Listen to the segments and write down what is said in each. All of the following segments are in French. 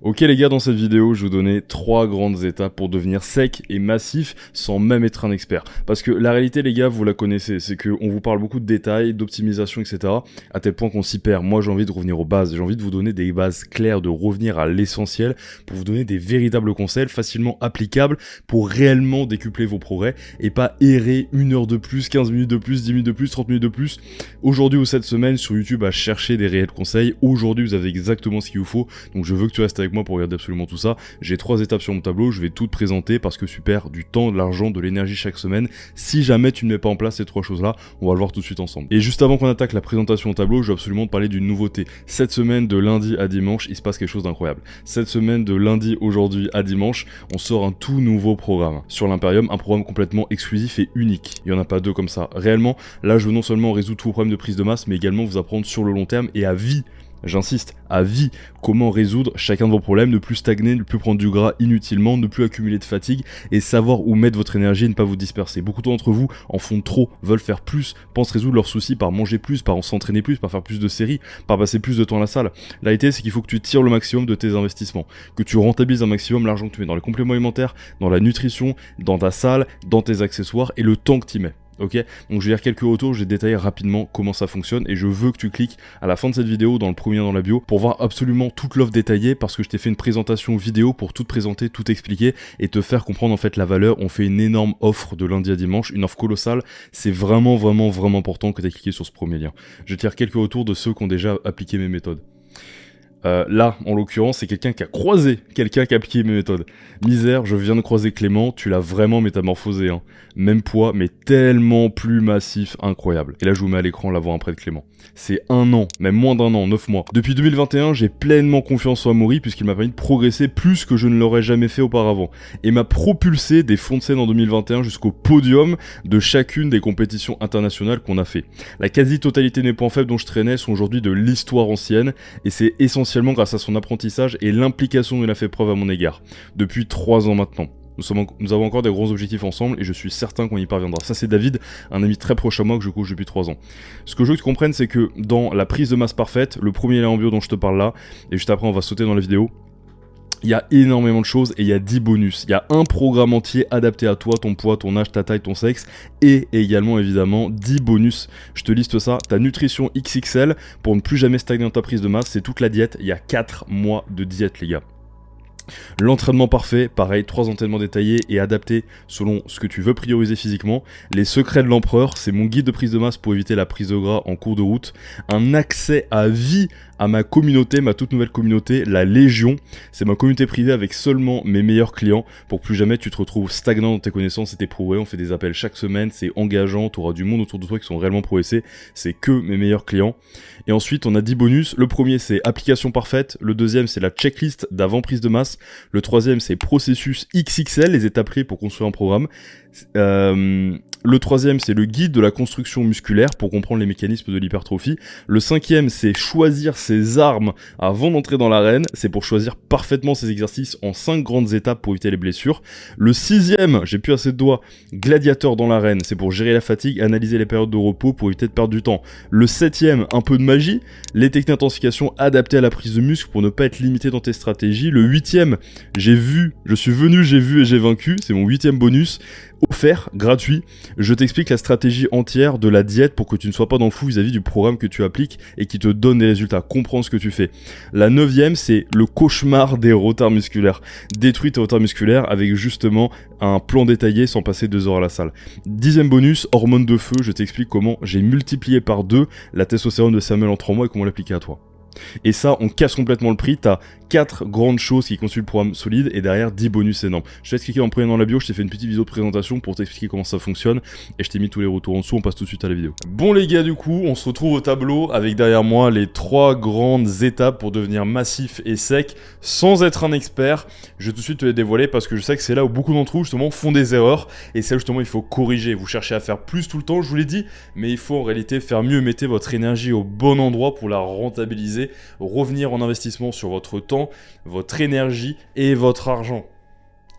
Ok les gars, dans cette vidéo, je vais vous donner 3 grandes étapes pour devenir sec et massif sans même être un expert. Parce que la réalité les gars, vous la connaissez, c'est qu'on vous parle beaucoup de détails, d'optimisation, etc. à tel point qu'on s'y perd. Moi j'ai envie de revenir aux bases, j'ai envie de vous donner des bases claires, de revenir à l'essentiel pour vous donner des véritables conseils facilement applicables pour réellement décupler vos progrès et pas errer 1 heure de plus, 15 minutes de plus, 10 minutes de plus, 30 minutes de plus. Aujourd'hui ou cette semaine sur YouTube à chercher des réels conseils. Aujourd'hui vous avez exactement ce qu'il vous faut, donc je veux que tu restes avec moi pour regarder absolument tout ça. J'ai 3 étapes sur mon tableau, je vais tout te présenter parce que tu perds du temps, de l'argent, de l'énergie chaque semaine. Si jamais tu ne mets pas en place ces 3 choses là, on va le voir tout de suite ensemble. Et juste avant qu'on attaque la présentation au tableau, je veux absolument te parler d'une nouveauté. Cette semaine de lundi à dimanche, il se passe quelque chose d'incroyable. Cette semaine de lundi aujourd'hui à dimanche, on sort un tout nouveau programme sur l'Imperium, un programme complètement exclusif et unique. Il n'y en a pas 2 comme ça. Réellement, là je veux non seulement résoudre tous vos problèmes de prise de masse, mais également vous apprendre sur le long terme et à vie. J'insiste, à vie, comment résoudre chacun de vos problèmes, ne plus stagner, ne plus prendre du gras inutilement, ne plus accumuler de fatigue et savoir où mettre votre énergie et ne pas vous disperser. Beaucoup d'entre vous en font trop, veulent faire plus, pensent résoudre leurs soucis par manger plus, par s'entraîner plus, par faire plus de séries, par passer plus de temps à la salle. La réalité, c'est qu'il faut que tu tires le maximum de tes investissements, que tu rentabilises un maximum l'argent que tu mets dans les compléments alimentaires, dans la nutrition, dans ta salle, dans tes accessoires et le temps que tu y mets. Ok, donc je vais dire quelques retours, je vais détailler rapidement comment ça fonctionne et je veux que tu cliques à la fin de cette vidéo dans le premier lien dans la bio pour voir absolument toute l'offre détaillée parce que je t'ai fait une présentation vidéo pour tout te présenter, tout expliquer et te faire comprendre en fait la valeur. On fait une énorme offre de lundi à dimanche, une offre colossale, c'est vraiment important que tu aies cliqué sur ce premier lien. Je vais te faire quelques retours de ceux qui ont déjà appliqué mes méthodes. Là, en l'occurrence, c'est quelqu'un qui a croisé, quelqu'un qui a appliqué mes méthodes. Misère, je viens de croiser Clément, tu l'as vraiment métamorphosé, hein. Même poids, mais tellement plus massif, incroyable. Et là, je vous mets à l'écran l'avant après de Clément. C'est 1 an, même moins d'1 an, 9 mois. Depuis 2021, j'ai pleinement confiance en Amaury puisqu'il m'a permis de progresser plus que je ne l'aurais jamais fait auparavant. Et m'a propulsé des fonds de scène en 2021 jusqu'au podium de chacune des compétitions internationales qu'on a fait. La quasi-totalité des points faibles dont je traînais sont aujourd'hui de l'histoire ancienne et c'est essentiellement grâce à son apprentissage et l'implication dont il a fait preuve à mon égard. Depuis 3 ans maintenant. Nous avons encore des gros objectifs ensemble et je suis certain qu'on y parviendra. Ça c'est David, un ami très proche à moi que je coach depuis 3 ans. Ce que je veux que tu comprennes, c'est que dans la prise de masse parfaite, le premier lien en bio dont je te parle là, et juste après on va sauter dans la vidéo, il y a énormément de choses et il y a 10 bonus. Il y a un programme entier adapté à toi, ton poids, ton âge, ta taille, ton sexe et également évidemment 10 bonus. Je te liste ça. Ta nutrition XXL pour ne plus jamais stagner dans ta prise de masse, c'est toute la diète. Il y a 4 mois de diète les gars. L'entraînement parfait, pareil, 3 entraînements détaillés et adaptés selon ce que tu veux prioriser physiquement. Les secrets de l'empereur, c'est mon guide de prise de masse pour éviter la prise de gras en cours de route. Un accès à vie à ma communauté, ma toute nouvelle communauté, la Légion. C'est ma communauté privée avec seulement mes meilleurs clients pour que plus jamais tu te retrouves stagnant dans tes connaissances et tes progrès. On fait des appels chaque semaine, c'est engageant, tu auras du monde autour de toi qui sont réellement progressés. C'est que mes meilleurs clients. Et ensuite, on a 10 bonus. Le premier, c'est application parfaite. Le deuxième, c'est la checklist d'avant prise de masse. Le troisième, c'est processus XXL, les étapes clés pour construire un programme. Le troisième, c'est le guide de la construction musculaire pour comprendre les mécanismes de l'hypertrophie. Le cinquième, c'est choisir ses armes avant d'entrer dans l'arène. C'est pour choisir parfaitement ses exercices en 5 grandes étapes pour éviter les blessures. Le sixième, j'ai plus assez de doigts, gladiateur dans l'arène. C'est pour gérer la fatigue, analyser les périodes de repos pour éviter de perdre du temps. Le septième, un peu de magie, les techniques d'intensification adaptées à la prise de muscle pour ne pas être limité dans tes stratégies. Le huitième, je suis venu, j'ai vu et j'ai vaincu. C'est mon 8e bonus. Offert, gratuit, je t'explique la stratégie entière de la diète pour que tu ne sois pas dans le flou vis-à-vis du programme que tu appliques et qui te donne des résultats, comprendre ce que tu fais. La 9e, c'est le cauchemar des retards musculaires. Détruis tes retards musculaires avec justement un plan détaillé sans passer 2 heures à la salle. 10e bonus, hormones de feu, je t'explique comment j'ai multiplié par 2 la testostérone de Samuel en 3 mois et comment l'appliquer à toi. Et ça, on casse complètement le prix, t'as 4 grandes choses qui constituent le programme solide et derrière 10 bonus énormes. Je t'ai expliqué en premier dans la bio, je t'ai fait une petite vidéo de présentation pour t'expliquer comment ça fonctionne et je t'ai mis tous les retours en dessous, on passe tout de suite à la vidéo. Bon les gars, du coup, on se retrouve au tableau avec derrière moi les 3 grandes étapes pour devenir massif et sec sans être un expert. Je vais tout de suite te les dévoiler parce que je sais que c'est là où beaucoup d'entre vous justement font des erreurs et c'est là justement il faut corriger. Vous cherchez à faire plus tout le temps, je vous l'ai dit, mais il faut en réalité faire mieux, mettez votre énergie au bon endroit pour la rentabiliser, revenir en investissement sur votre temps, votre énergie et votre argent.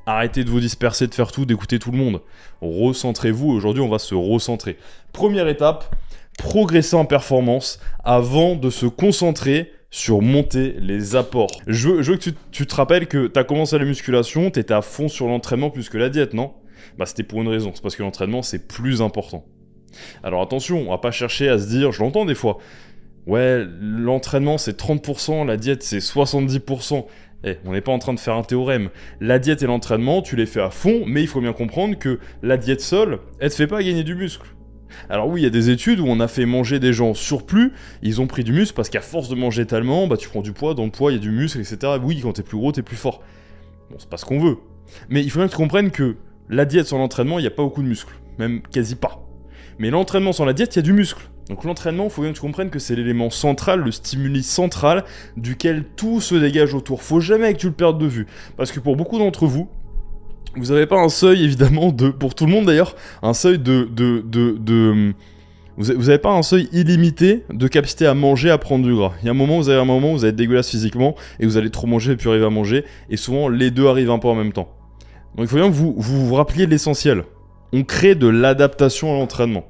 Arrêtez de vous disperser, de faire tout, d'écouter tout le monde. Recentrez-vous, aujourd'hui on va se recentrer. Première étape, progresser en performance avant de se concentrer sur monter les apports. Je veux que tu te rappelles que t'as commencé la musculation, t'étais à fond sur l'entraînement plus que la diète, non? Bah c'était pour une raison, c'est parce que l'entraînement c'est plus important. Alors attention, on va pas chercher à se dire, je l'entends des fois, ouais, l'entraînement c'est 30%, la diète c'est 70%. On n'est pas en train de faire un théorème. La diète et l'entraînement, tu les fais à fond, mais il faut bien comprendre que la diète seule, elle te fait pas gagner du muscle. Alors oui, il y a des études où on a fait manger des gens surplus, ils ont pris du muscle parce qu'à force de manger tellement, bah tu prends du poids, dans le poids il y a du muscle, etc. Oui, quand t'es plus gros, t'es plus fort. Bon, c'est pas ce qu'on veut. Mais il faut bien que tu comprennes que la diète sans l'entraînement, il n'y a pas beaucoup de muscle. Même quasi pas. Mais l'entraînement sans la diète, il y a du muscle. Donc l'entraînement, il faut bien que tu comprennes que c'est l'élément central, le stimuli central, duquel tout se dégage autour. Faut jamais que tu le perdes de vue. Parce que pour beaucoup d'entre vous, vous n'avez pas un seuil, évidemment, pour tout le monde d'ailleurs, un seuil vous n'avez pas un seuil illimité de capacité à manger, à prendre du gras. Il y a un moment, vous allez être dégueulasse physiquement, et vous allez trop manger et plus arriver à manger, et souvent les deux arrivent un peu en même temps. Donc il faut bien que vous rappeliez de l'essentiel. On crée de l'adaptation à l'entraînement.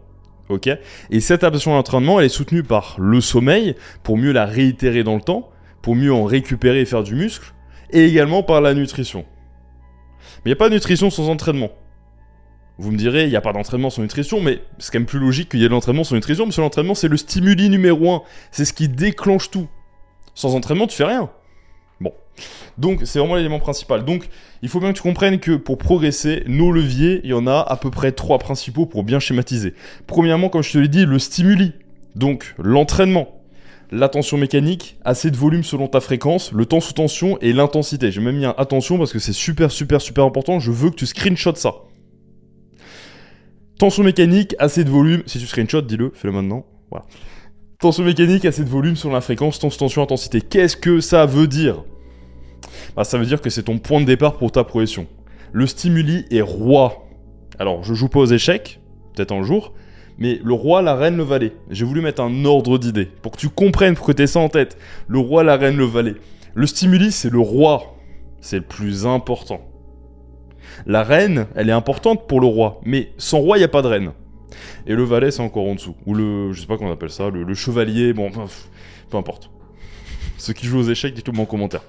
Ok ? Et cette adaptation à l'entraînement, elle est soutenue par le sommeil, pour mieux la réitérer dans le temps, pour mieux en récupérer et faire du muscle, et également par la nutrition. Mais il n'y a pas de nutrition sans entraînement. Vous me direz, il n'y a pas d'entraînement sans nutrition, mais c'est quand même plus logique qu'il y ait de l'entraînement sans nutrition, parce que l'entraînement, c'est le stimuli numéro 1. C'est ce qui déclenche tout. Sans entraînement, tu fais rien. Bon. Donc, c'est vraiment l'élément principal. Donc, il faut bien que tu comprennes que pour progresser, nos leviers, il y en a à peu près 3 principaux pour bien schématiser. Premièrement, comme je te l'ai dit, le stimuli. Donc, l'entraînement. La tension mécanique, assez de volume selon ta fréquence, le temps sous tension et l'intensité. J'ai même mis un attention parce que c'est super important, je veux que tu screenshots ça. Tension mécanique, assez de volume, si tu screenshots, dis-le, fais-le maintenant, voilà. Tension mécanique, assez de volume selon la fréquence, temps sous tension, intensité. Qu'est-ce que ça veut dire ? Bah, ça veut dire que c'est ton point de départ pour ta progression. Le stimuli est roi. Alors, je joue pas aux échecs, peut-être un jour, mais le roi, la reine, le valet. J'ai voulu mettre un ordre d'idées, pour que tu comprennes, pour que tu aies ça en tête. Le roi, la reine, le valet. Le stimuli, c'est le roi. C'est le plus important. La reine, elle est importante pour le roi, mais sans roi, il n'y a pas de reine. Et le valet, c'est encore en dessous. Ou je sais pas comment on appelle ça, le chevalier, bon, peu importe. Ceux qui jouent aux échecs, dites-le moi en commentaire.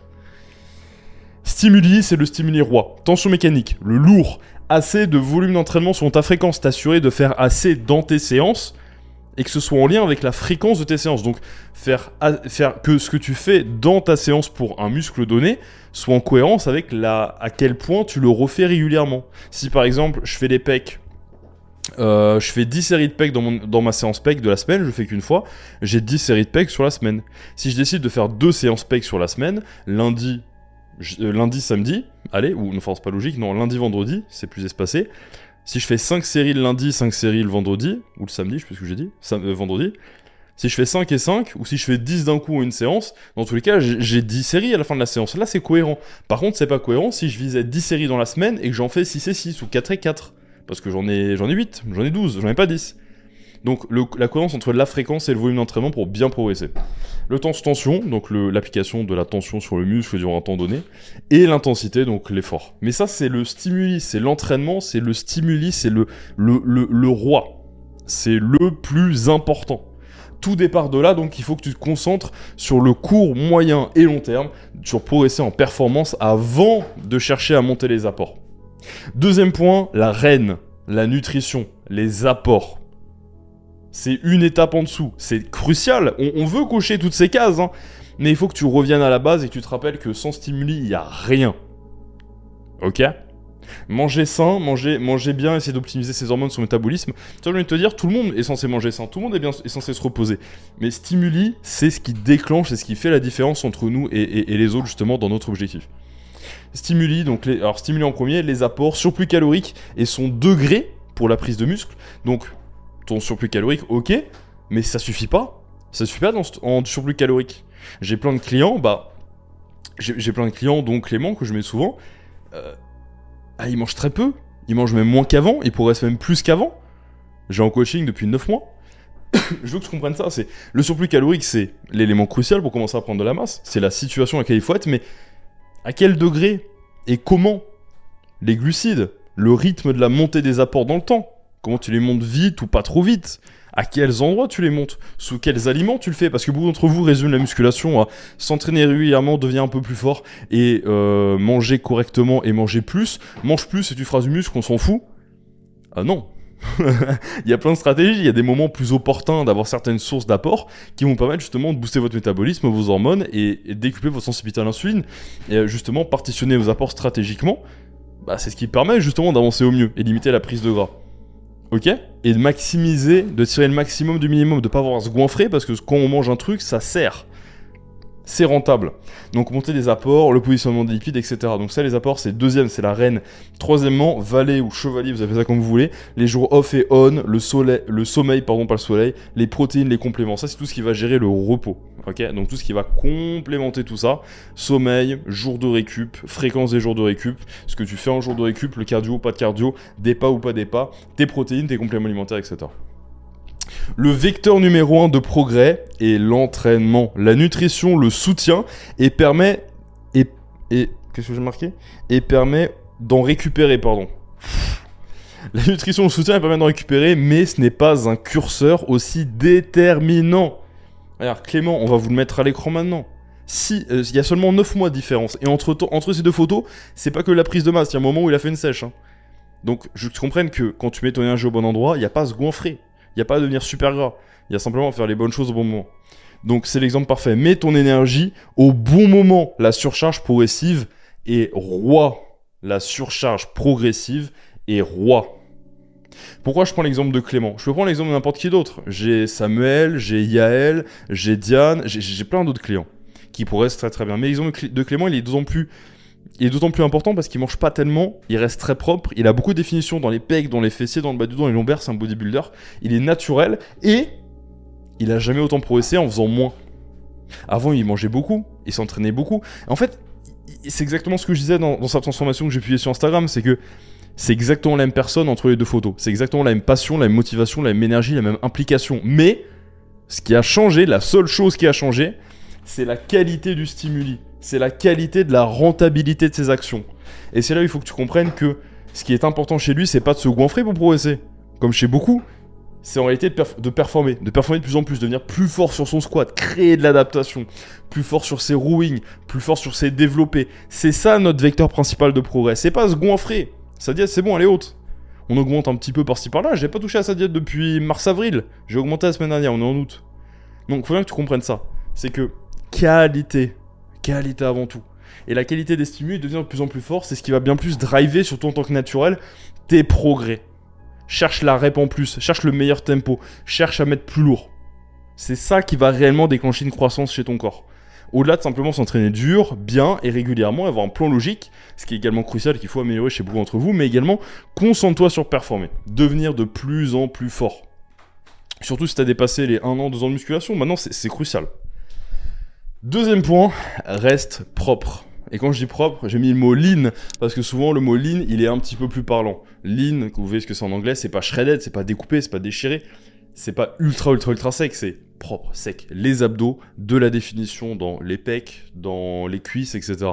Stimuli, c'est le stimuli roi. Tension mécanique, le lourd. Assez de volume d'entraînement selon ta fréquence, t'assurer de faire assez dans tes séances et que ce soit en lien avec la fréquence de tes séances. Donc faire que ce que tu fais dans ta séance pour un muscle donné soit en cohérence avec à quel point tu le refais régulièrement. Si par exemple je fais des pecs, je fais 10 séries de pecs dans ma séance pecs de la semaine, je fais qu'une fois, j'ai 10 séries de pecs sur la semaine. Si je décide de faire 2 séances pecs sur la semaine, lundi, samedi, allez, ou enfin c'est pas logique, non, lundi, vendredi, c'est plus espacé. Si je fais 5 séries le lundi, 5 séries le vendredi, ou le samedi, je sais plus ce que j'ai dit, vendredi, si je fais 5 et 5, ou si je fais 10 d'un coup en une séance, dans tous les cas, j'ai 10 séries à la fin de la séance. Là, c'est cohérent. Par contre, c'est pas cohérent si je visais 10 séries dans la semaine et que j'en fais 6 et 6, ou 4 et 4. Parce que j'en ai 8, j'en ai 12, j'en ai pas 10. Donc la cohérence entre la fréquence et le volume d'entraînement pour bien progresser. Le temps sous tension, donc l'application de la tension sur le muscle durant un temps donné, et l'intensité, donc l'effort. Mais ça, c'est le stimuli, c'est l'entraînement, c'est le stimuli, c'est le roi. C'est le plus important. Tout départ de là, donc il faut que tu te concentres sur le court, moyen et long terme, sur progresser en performance avant de chercher à monter les apports. Deuxième point, la reine, la nutrition, les apports. C'est une étape en dessous, c'est crucial, on veut cocher toutes ces cases, hein, mais il faut que tu reviennes à la base et que tu te rappelles que sans stimuli, il n'y a rien. Ok ? Manger sain, manger bien, essayer d'optimiser ses hormones, son métabolisme. Ça, je viens de te dire, tout le monde est censé manger sain, tout le monde est censé se reposer. Mais stimuli, c'est ce qui déclenche, c'est ce qui fait la différence entre nous et les autres, justement, dans notre objectif. Stimuli, donc alors stimuli en premier, les apports, surplus calorique et son degré pour la prise de muscle. Donc, ton surplus calorique, ok, mais ça suffit pas. Ça suffit pas en surplus calorique. J'ai plein de clients, j'ai plein de clients, dont Clément, que je mets souvent. Il mange très peu. Il mange même moins qu'avant. Il progresse même plus qu'avant. J'ai en coaching depuis 9 mois. Je veux que tu comprennes ça. Le surplus calorique, c'est l'élément crucial pour commencer à prendre de la masse. C'est la situation à laquelle il faut être, mais à quel degré et comment les glucides, le rythme de la montée des apports dans le temps. Comment tu les montes vite ou pas trop vite? À quels endroits tu les montes? Sous quels aliments tu le fais? Parce que beaucoup d'entre vous résument la musculation à s'entraîner régulièrement, devenir un peu plus fort et manger correctement et manger plus. Mange plus et tu feras du muscle, on s'en fout. Ah non. Il y a plein de stratégies, il y a des moments plus opportuns d'avoir certaines sources d'apport qui vont permettre justement de booster votre métabolisme, vos hormones et décupler votre sensibilité à l'insuline et justement partitionner vos apports stratégiquement. Bah, c'est ce qui permet justement d'avancer au mieux et limiter la prise de gras. Ok? Et de maximiser, de tirer le maximum du minimum, de pas avoir à se goinfrer parce que quand on mange un truc, ça sert. C'est rentable. Donc monter les apports, le positionnement des lipides, etc. Donc ça, les apports, c'est deuxième, c'est la reine. Troisièmement, valet ou chevalier, vous appelez ça comme vous voulez. Les jours off et on, le sommeil, pardon, pas le soleil, les protéines, les compléments. Ça, c'est tout ce qui va gérer le repos. Ok? Donc tout ce qui va complémenter tout ça. Sommeil, jour de récup, fréquence des jours de récup, ce que tu fais en jour de récup, le cardio, pas de cardio, des pas ou pas des pas, tes protéines, tes compléments alimentaires, etc. Le vecteur numéro 1 de progrès est l'entraînement. La nutrition le soutient et permet... qu'est-ce que j'ai marqué? Et permet d'en récupérer, pardon. La nutrition le soutient et permet d'en récupérer, mais ce n'est pas un curseur aussi déterminant. Regarde, Clément, on va vous le mettre à l'écran maintenant. Si, il y a seulement 9 mois de différence. Et entre ces deux photos, c'est pas que la prise de masse. Il y a un moment où il a fait une sèche. Hein. Donc, je comprenne que quand tu mets ton énergie au bon endroit, il n'y a pas à se goinfrer. Il n'y a pas à devenir super gras. Il y a simplement à faire les bonnes choses au bon moment. Donc c'est l'exemple parfait. Mets ton énergie au bon moment. La surcharge progressive est roi. La surcharge progressive est roi. Pourquoi je prends l'exemple de Clément? Je peux prendre l'exemple de n'importe qui d'autre. J'ai Samuel, j'ai Yael, j'ai Diane, j'ai plein d'autres clients qui pourraient se très très bien. Mais l'exemple de Clément, il est d'autant plus important parce qu'il mange pas tellement, il reste très propre, il a beaucoup de définitions dans les pecs, dans les fessiers, dans le bas du dos, dans les lombaires, c'est un bodybuilder, il est naturel et il a jamais autant progressé en faisant moins. Avant, il mangeait beaucoup, il s'entraînait beaucoup. En fait, c'est exactement ce que je disais dans sa transformation que j'ai publiée sur Instagram, c'est que c'est exactement la même personne entre les deux photos. C'est exactement la même passion, la même motivation, la même énergie, la même implication. Mais ce qui a changé, la seule chose qui a changé, c'est la qualité du stimuli. C'est la qualité de la rentabilité de ses actions. Et c'est là où il faut que tu comprennes que ce qui est important chez lui, c'est pas de se goinfrer pour progresser, comme chez beaucoup, c'est en réalité de performer de plus en plus, devenir plus fort sur son squat, créer de l'adaptation, plus fort sur ses rowing, plus fort sur ses développés. C'est ça notre vecteur principal de progrès, c'est pas se goinfrer. Sa diète, c'est bon, elle est haute. On augmente un petit peu par-ci par-là, j'ai pas touché à sa diète depuis mars-avril, j'ai augmenté la semaine dernière, on est en août. Donc faut bien que tu comprennes ça, c'est que qualité avant tout. Et la qualité des stimuli devient de plus en plus forte, c'est ce qui va bien plus driver, surtout en tant que naturel, tes progrès. Cherche la rep en plus, cherche le meilleur tempo, cherche à mettre plus lourd. C'est ça qui va réellement déclencher une croissance chez ton corps. Au-delà de simplement s'entraîner dur, bien et régulièrement, avoir un plan logique, ce qui est également crucial qu'il faut améliorer chez beaucoup d'entre vous, mais également concentre-toi sur performer, devenir de plus en plus fort. Surtout si tu as dépassé les 1 an, 2 ans de musculation, maintenant c'est crucial. Deuxième point, reste propre. Et quand je dis propre, j'ai mis le mot lean, parce que souvent le mot lean, il est un petit peu plus parlant. Lean, vous voyez ce que c'est en anglais, c'est pas shredded, c'est pas découpé, c'est pas déchiré, c'est pas ultra sec, c'est propre, sec. Les abdos, de la définition dans les pecs, dans les cuisses, etc.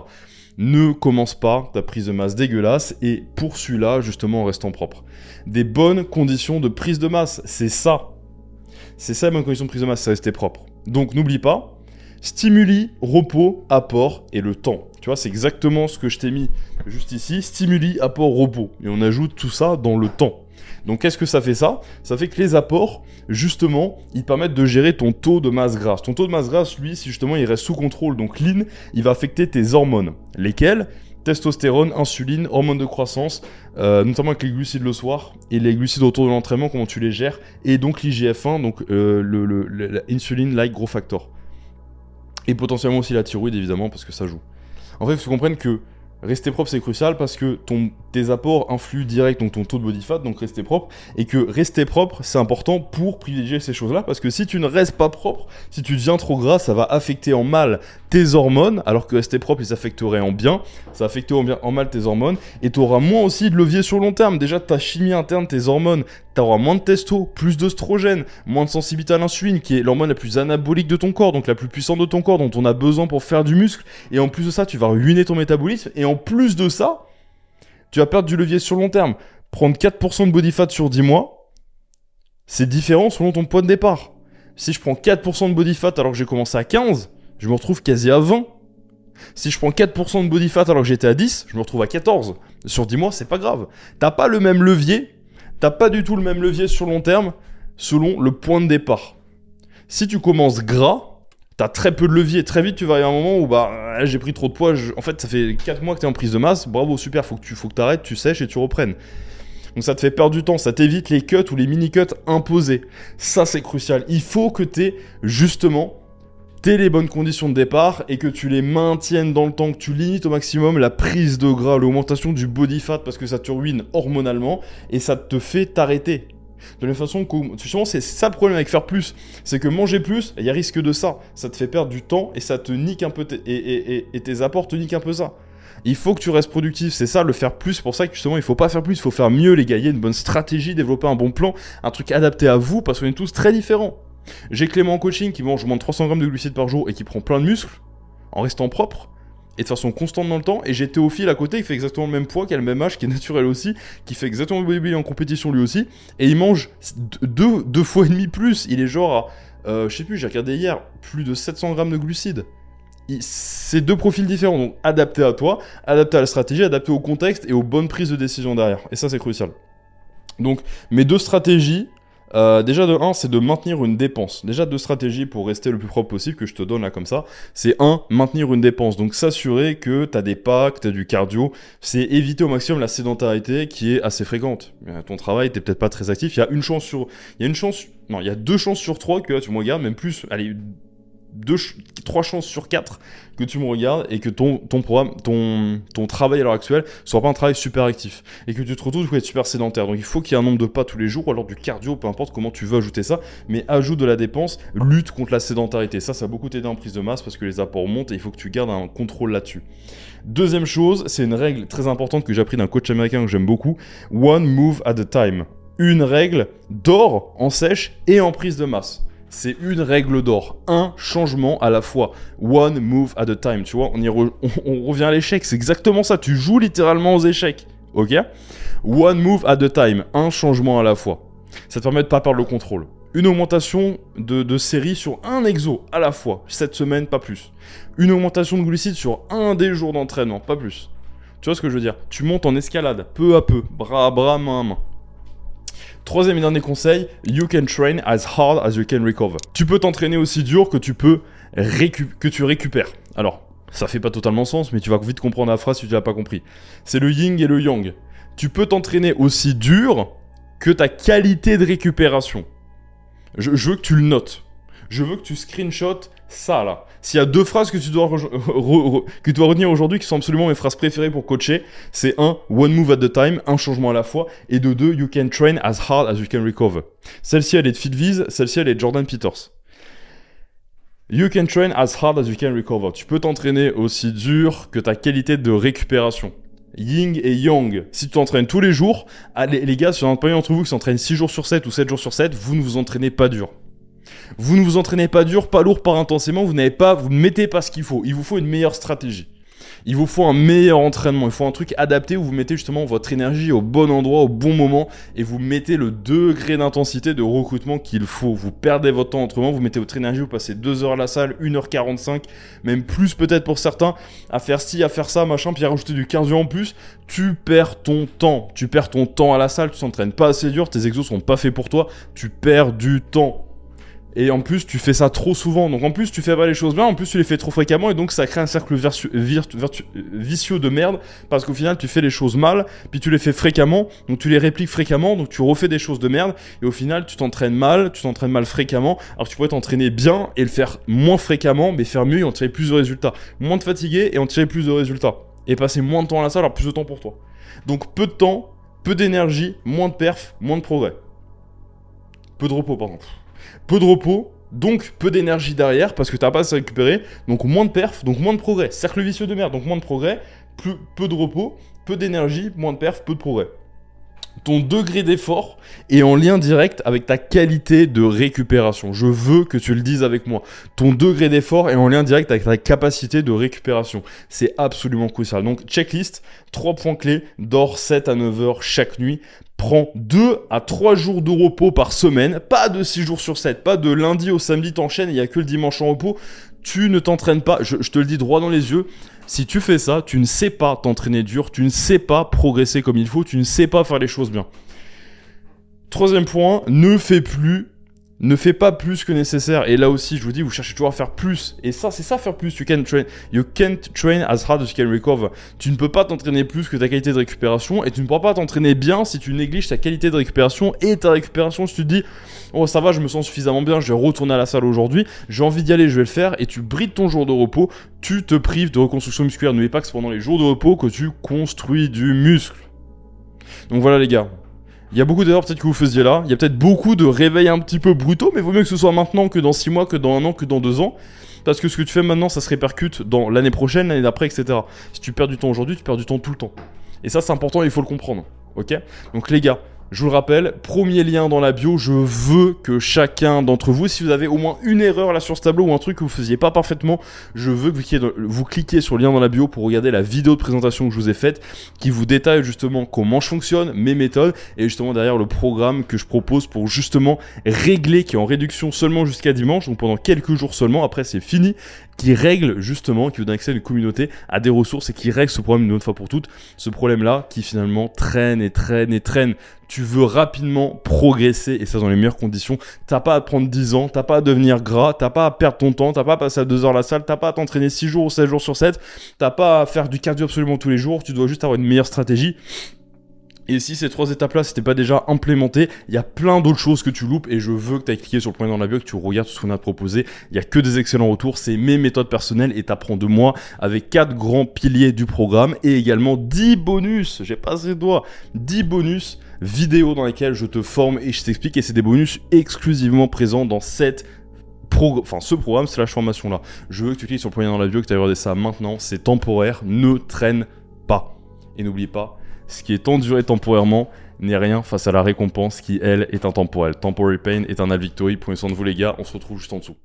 Ne commence pas ta prise de masse dégueulasse et poursuis-la justement en restant propre. Des bonnes conditions de prise de masse, c'est ça. C'est ça les bonnes conditions de prise de masse, c'est rester propre. Donc n'oublie pas, stimuli, repos, apport et le temps. Tu vois, c'est exactement ce que je t'ai mis juste ici. Stimuli, apport, repos. Et on ajoute tout ça dans le temps. Donc qu'est-ce que ça fait ça? Ça fait que les apports, justement, ils te permettent de gérer ton taux de masse grasse. Ton taux de masse grasse, lui, si justement il reste sous contrôle, donc lean, il va affecter tes hormones. Lesquelles? Testostérone, insuline, hormones de croissance, notamment avec les glucides le soir, et les glucides autour de l'entraînement, comment tu les gères, et donc l'IGF-1, donc l'Insulin-like Growth Factor. Et potentiellement aussi la thyroïde, évidemment, parce que ça joue. En fait, il faut que tu comprennes que rester propre, c'est crucial parce que tes apports influent direct donc ton taux de body fat, donc rester propre. Et que rester propre, c'est important pour privilégier ces choses-là. Parce que si tu ne restes pas propre, si tu deviens trop gras, ça va affecter en mal tes hormones. Alors que rester propre, ils affecteraient en bien. Ça va affecter en mal tes hormones. Et tu auras moins aussi de levier sur le long terme. Déjà, ta chimie interne, tes hormones, tu auras moins de testo, plus d'œstrogène, moins de sensibilité à l'insuline, qui est l'hormone la plus anabolique de ton corps, donc la plus puissante de ton corps, dont on a besoin pour faire du muscle. Et en plus de ça, tu vas ruiner ton métabolisme. Et en plus de ça, tu vas perdre du levier sur le long terme. Prendre 4% de body fat sur 10 mois, C'est différent selon ton poids de départ. Si je prends 4% de body fat alors que j'ai commencé à 15, je me retrouve quasi à 20. Si je prends 4% de body fat alors que j'étais à 10, je me retrouve à 14. Sur 10 mois, c'est pas grave. T'as pas le même levier, t'as pas du tout le même levier sur long terme selon le point de départ. Si tu commences gras, t'as très peu de levier. Très vite, tu vas arriver à un moment où j'ai pris trop de poids. En fait, ça fait 4 mois que t'es en prise de masse. Bravo, super, faut que t'arrêtes, tu sèches et tu reprennes. Donc ça te fait perdre du temps, ça t'évite les cuts ou les mini-cuts imposés. Ça, c'est crucial. Il faut que t'aies les bonnes conditions de départ et que tu les maintiennes dans le temps, que tu limites au maximum la prise de gras, l'augmentation du body fat parce que ça te ruine hormonalement et ça te fait t'arrêter. De la même façon que, justement, c'est ça le problème avec faire plus, c'est que manger plus, il y a risque de ça. Ça te fait perdre du temps et ça te nique un peu, et tes apports te niquent un peu ça. Il faut que tu restes productif, c'est ça, le faire plus. C'est pour ça que justement, il faut pas faire plus, il faut faire mieux, les gars. Il y a une bonne stratégie, développer un bon plan, un truc adapté à vous, parce qu'on est tous très différents. J'ai Clément en coaching qui mange moins de 300 grammes de glucides par jour et qui prend plein de muscles, en restant propre, et de façon constante dans le temps. Et j'ai Théophile à côté qui fait exactement le même poids, qui a le même âge, qui est naturel aussi, qui fait exactement le bodybuilding en compétition lui aussi, et il mange deux fois et demi plus. Il est genre à, je sais plus, j'ai regardé hier, plus de 700 grammes de glucides. C'est deux profils différents, donc adapté à toi, adapté à la stratégie, adapté au contexte et aux bonnes prises de décision derrière. Et ça, c'est crucial. Donc, mes deux stratégies, déjà de 1, c'est de maintenir une dépense. Déjà deux stratégies pour rester le plus propre possible que je te donne là comme ça. C'est 1, maintenir une dépense. Donc s'assurer que tu as des pas, que tu as du cardio. C'est éviter au maximum la sédentarité qui est assez fréquente. Ton travail, tu n'es peut-être pas très actif. Il y a 2 chances sur 3 que là tu me regardes, même plus, allez, 3 chances sur 4 que tu me regardes et que ton travail à l'heure actuelle soit pas un travail super actif et que tu te retrouves du coup à être super sédentaire. Donc il faut qu'il y ait un nombre de pas tous les jours ou alors du cardio, peu importe comment tu veux ajouter ça, mais ajoute de la dépense, lutte contre la sédentarité. Ça va beaucoup t'aider en prise de masse parce que les apports montent et il faut que tu gardes un contrôle là-dessus. Deuxième chose, c'est une règle très importante que j'ai appris d'un coach américain que j'aime beaucoup, one move at a time. Une règle d'or en sèche et en prise de masse. C'est une règle d'or, un changement à la fois, one move at a time, tu vois, on revient à l'échec, c'est exactement ça, tu joues littéralement aux échecs, ok? One move at a time, un changement à la fois, ça te permet de pas perdre le contrôle. Une augmentation de série sur un exo à la fois, 7 semaines, pas plus. Une augmentation de glucides sur un des jours d'entraînement, pas plus. Tu vois ce que je veux dire? Tu montes en escalade, peu à peu, bras à bras, main à main. Troisième et dernier conseil, you can train as hard as you can recover. Tu peux t'entraîner aussi dur que tu récupères. Alors, ça fait pas totalement sens, mais tu vas vite comprendre la phrase si tu l'as pas compris. C'est le yin et le yang. Tu peux t'entraîner aussi dur que ta qualité de récupération. Je veux que tu le notes. Je veux que tu screenshots ça là. S'il y a 2 phrases que tu dois retenir aujourd'hui qui sont absolument mes phrases préférées pour coacher, c'est 1, one move at a time, un changement à la fois, et de 2, you can train as hard as you can recover. Celle-ci elle est de FitViz, celle-ci elle est de Jordan Peters. You can train as hard as you can recover. Tu peux t'entraîner aussi dur que ta qualité de récupération. Yin et Yang. Si tu t'entraînes tous les jours, les gars, si il y en a pas d'entre vous qui s'entraînent 6 jours sur 7 ou 7 jours sur 7, vous ne vous entraînez pas dur. Vous ne vous entraînez pas dur, pas lourd, pas intensément, vous ne mettez pas ce qu'il faut. Il vous faut une meilleure stratégie. Il vous faut un meilleur entraînement. Il faut un truc adapté où vous mettez justement votre énergie au bon endroit, au bon moment, et vous mettez le degré d'intensité de recrutement qu'il faut. Vous perdez votre temps autrement, vous mettez votre énergie, vous passez 2 heures à la salle, 1h45, même plus peut-être pour certains, à faire ci, à faire ça, machin, puis à rajouter du cardio en plus. Tu perds ton temps. Tu perds ton temps à la salle, tu t'entraînes pas assez dur, tes exos sont pas faits pour toi, tu perds du temps. Et en plus, tu fais ça trop souvent. Donc en plus, tu fais pas les choses bien. En plus, tu les fais trop fréquemment. Et donc, ça crée un cercle vicieux de merde. Parce qu'au final, tu fais les choses mal. Puis tu les fais fréquemment. Donc tu les répliques fréquemment. Donc tu refais des choses de merde. Et au final, tu t'entraînes mal fréquemment. Alors que tu pourrais t'entraîner bien et le faire moins fréquemment. Mais faire mieux et en tirer plus de résultats. Moins te fatiguer et en tirer plus de résultats. Et passer moins de temps à la salle, alors plus de temps pour toi. Donc peu de temps, peu d'énergie, moins de perf, moins de progrès. Peu de repos, pardon. Peu de repos, donc peu d'énergie derrière parce que t'as pas à se récupérer, donc moins de perf, donc moins de progrès. Cercle vicieux de merde, donc moins de progrès, peu de repos, peu d'énergie, moins de perf, peu de progrès. Ton degré d'effort est en lien direct avec ta qualité de récupération. Je veux que tu le dises avec moi. Ton degré d'effort est en lien direct avec ta capacité de récupération. C'est absolument crucial. Donc, checklist, 3 points clés, dors 7 à 9 heures chaque nuit. Prends 2 à 3 jours de repos par semaine, pas de 6 jours sur 7, pas de lundi au samedi t'enchaînes et il n'y a que le dimanche en repos. Tu ne t'entraînes pas, je te le dis droit dans les yeux, si tu fais ça, tu ne sais pas t'entraîner dur, tu ne sais pas progresser comme il faut, tu ne sais pas faire les choses bien. Troisième point, ne fais pas plus que nécessaire. Et là aussi, je vous dis, vous cherchez toujours à faire plus. Et ça, c'est ça, faire plus. You can't train as hard as you can recover. Tu ne peux pas t'entraîner plus que ta qualité de récupération. Et tu ne pourras pas t'entraîner bien si tu négliges ta qualité de récupération et ta récupération. Si tu te dis, oh ça va, je me sens suffisamment bien, je vais retourner à la salle aujourd'hui, j'ai envie d'y aller, je vais le faire. Et tu brides ton jour de repos, tu te prives de reconstruction musculaire. N'oubliez pas que c'est pendant les jours de repos que tu construis du muscle. Donc voilà les gars. Il y a beaucoup d'erreurs peut-être que vous faisiez là, il y a peut-être beaucoup de réveils un petit peu brutaux, mais il vaut mieux que ce soit maintenant que dans 6 mois, que dans 1 an, que dans 2 ans. Parce que ce que tu fais maintenant, ça se répercute dans l'année prochaine, l'année d'après, etc. Si tu perds du temps aujourd'hui, tu perds du temps tout le temps. Et ça, c'est important, il faut le comprendre. Ok ? Donc les gars, je vous le rappelle, premier lien dans la bio, je veux que chacun d'entre vous, si vous avez au moins une erreur là sur ce tableau ou un truc que vous faisiez pas parfaitement, je veux que vous cliquiez sur le lien dans la bio pour regarder la vidéo de présentation que je vous ai faite, qui vous détaille justement comment je fonctionne, mes méthodes, et justement derrière le programme que je propose pour justement régler, qui est en réduction seulement jusqu'à dimanche, donc pendant quelques jours seulement, après c'est fini, qui règle justement, qui vous donne accès à une communauté, à des ressources et qui règle ce problème une autre fois pour toutes, ce problème-là qui finalement traîne et traîne et traîne. Tu veux rapidement progresser et ça dans les meilleures conditions. T'as pas à prendre 10 ans, t'as pas à devenir gras, t'as pas à perdre ton temps, t'as pas à passer à 2 heures à la salle, t'as pas à t'entraîner 6 jours ou 16 jours sur 7, t'as pas à faire du cardio absolument tous les jours, tu dois juste avoir une meilleure stratégie. Et si ces 3 étapes-là c'était pas déjà implémenté, il y a plein d'autres choses que tu loupes et je veux que tu ailles cliquer sur le point dans la bio, que tu regardes tout ce qu'on a proposé. Il y a que des excellents retours, c'est mes méthodes personnelles et t'apprends de moi avec 4 grands piliers du programme et également 10 bonus, j'ai passé le doigt, 10 bonus vidéos dans lesquelles je te forme et je t'explique et c'est des bonus exclusivement présents dans ce programme / formation là. Je veux que tu cliques sur le point dans la bio, que tu ailles regarder ça maintenant, c'est temporaire, ne traîne pas. Et n'oublie pas, ce qui est enduré temporairement n'est rien face à la récompense qui, elle, est intemporelle. Temporary pain, eternal victory. Prenez soin de vous les gars, on se retrouve juste en dessous.